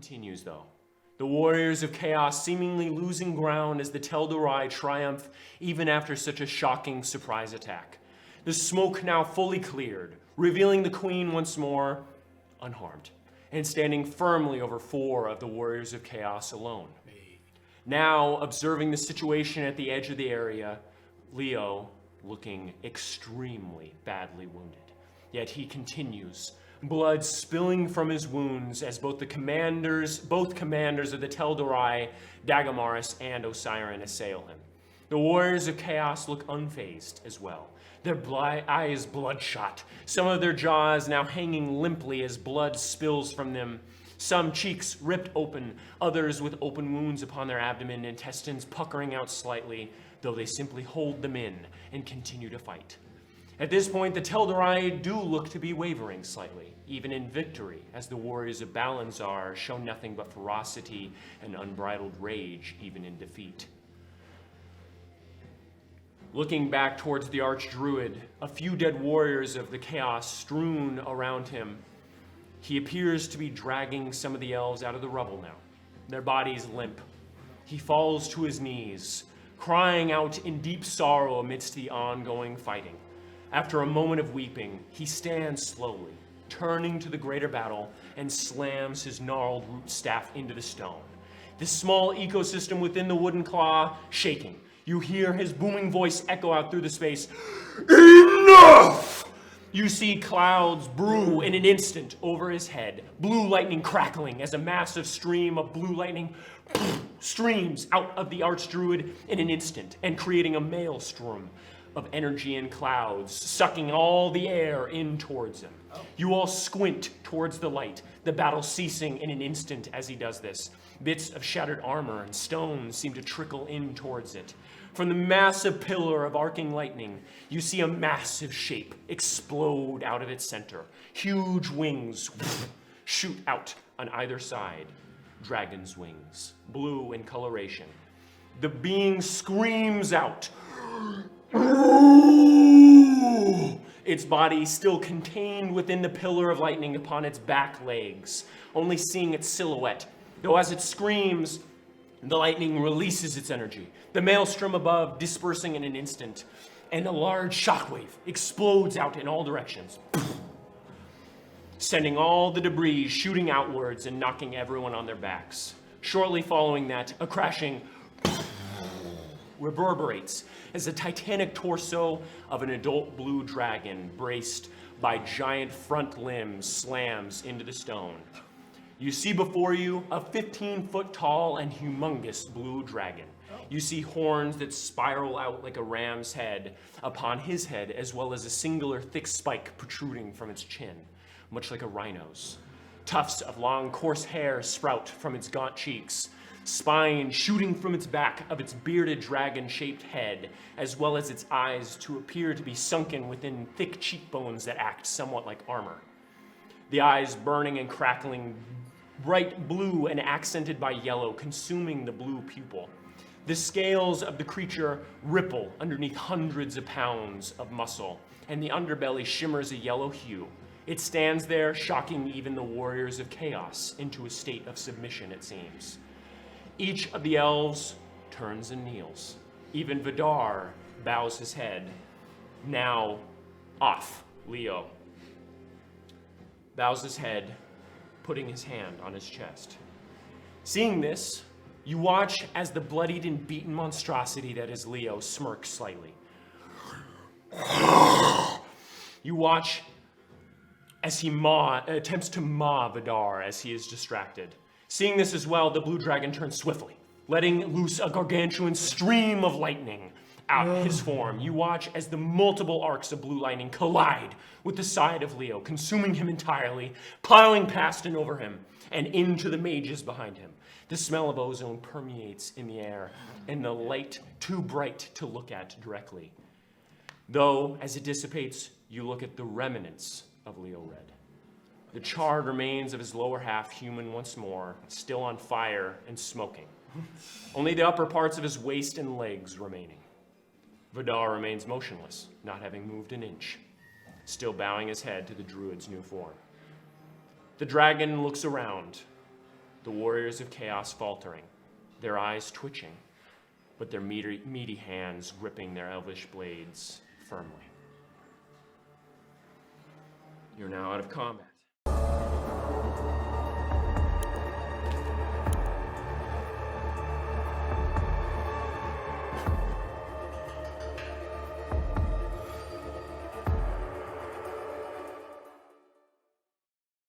continues, though. The warriors of chaos seemingly losing ground as the Tel'Dorai triumph even after such a shocking surprise attack. The smoke now fully cleared, revealing the queen once more unharmed, and standing firmly over 4 of the warriors of chaos alone. Now, observing the situation at the edge of the area, Leo looking extremely badly wounded. Yet he continues, blood spilling from his wounds as both commanders of the Tel'Dorai, Dagamaris, and Osiren assail him. The warriors of chaos look unfazed as well, their eyes bloodshot, some of their jaws now hanging limply as blood spills from them, some cheeks ripped open, others with open wounds upon their abdomen, intestines puckering out slightly, though they simply hold them in and continue to fight. At this point, the Tel'Dorai do look to be wavering slightly, even in victory, as the warriors of Balanzar show nothing but ferocity and unbridled rage, even in defeat. Looking back towards the Archdruid, a few dead warriors of the chaos strewn around him, he appears to be dragging some of the elves out of the rubble now, their bodies limp. He falls to his knees, crying out in deep sorrow amidst the ongoing fighting. After a moment of weeping, he stands slowly, turning to the greater battle, and slams his gnarled root staff into the stone. This small ecosystem within the wooden claw shaking. You hear his booming voice echo out through the space. Enough! You see clouds brew in an instant over his head, blue lightning crackling as a massive stream of blue lightning streams out of the Archdruid in an instant and creating a maelstrom of energy and clouds, sucking all the air in towards him. You all squint towards the light, the battle ceasing in an instant as he does this. Bits of shattered armor and stones seem to trickle in towards it. From the massive pillar of arcing lightning, you see a massive shape explode out of its center. Huge wings shoot out on either side. Dragon's wings, blue in coloration. The being screams out. Its body still contained within the pillar of lightning upon its back legs, only seeing its silhouette. Though as it screams, the lightning releases its energy, the maelstrom above dispersing in an instant, and a large shockwave explodes out in all directions, sending all the debris shooting outwards and knocking everyone on their backs. Shortly following that, a crashing reverberates as the titanic torso of an adult blue dragon braced by giant front limbs slams into the stone. You see before you a 15-foot tall and humongous blue dragon. You see horns that spiral out like a ram's head upon his head, as well as a singular thick spike protruding from its chin, much like a rhino's. Tufts of long, coarse hair sprout from its gaunt cheeks, spine shooting from its back of its bearded dragon-shaped head, as well as its eyes to appear to be sunken within thick cheekbones that act somewhat like armor. The eyes burning and crackling, bright blue and accented by yellow, consuming the blue pupil. The scales of the creature ripple underneath hundreds of pounds of muscle, and the underbelly shimmers a yellow hue. It stands there, shocking even the warriors of chaos into a state of submission, it seems. Each of the elves turns and kneels. Even Vidar bows his head. Now, off, Leo. Bows his head, putting his hand on his chest. Seeing this, you watch as the bloodied and beaten monstrosity that is Leo smirks slightly. You watch as he attempts to maw Vidar as he is distracted. Seeing this as well, the blue dragon turns swiftly, letting loose a gargantuan stream of lightning out his form. You watch as the multiple arcs of blue lightning collide with the side of Leo, consuming him entirely, piling past and over him, and into the mages behind him. The smell of ozone permeates in the air, and the light too bright to look at directly. Though, as it dissipates, you look at the remnants of Leo Red. The charred remains of his lower half, human once more, still on fire and smoking. Only the upper parts of his waist and legs remaining. Vidar remains motionless, not having moved an inch, still bowing his head to the druid's new form. The dragon looks around. the warriors of chaos faltering, their eyes twitching, but their meaty hands gripping their elvish blades firmly. You're now out of combat.